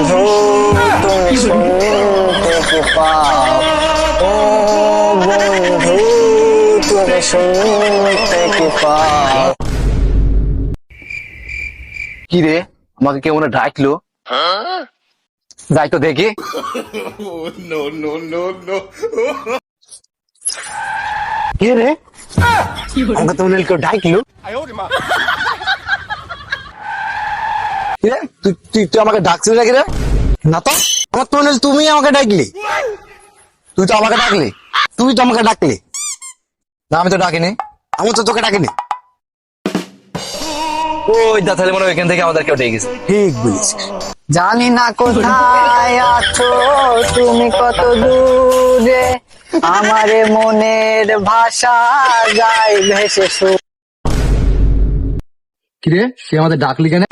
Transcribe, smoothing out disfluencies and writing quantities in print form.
বন্ধু তুমি শুনতে কি পাও, ও বন্ধু তুমি শুনতে কি পাও। কি রে, আমাকে কেউ মনে ডাকলো, যাই তো দেখি। কে রে, আমাকে তো মনে হলো কেউ ডাকলো। কি রে, তুই তুই তুই আমাকে ডাকছিস নাকি রে? না তো, আমার তো মনে হলো তুমি আমাকে ডাকলি। তুই তো আমাকে ডাকলি, তুই তো আমাকে ডাকলি। না আমি তো ডাকিনি, আমি তো তোকে ডাকিনি। ওই দা, তাহলে মনে হয় এখান থেকে আমাদের কেউ ডেকেছে। ঠিক বলিস। জানি না কোথায় আছো তুমি, কত দূরে, আমারে মনের ভাষা যায় ভেসে। কিরে, সে আমাদের ডাকলি কেন?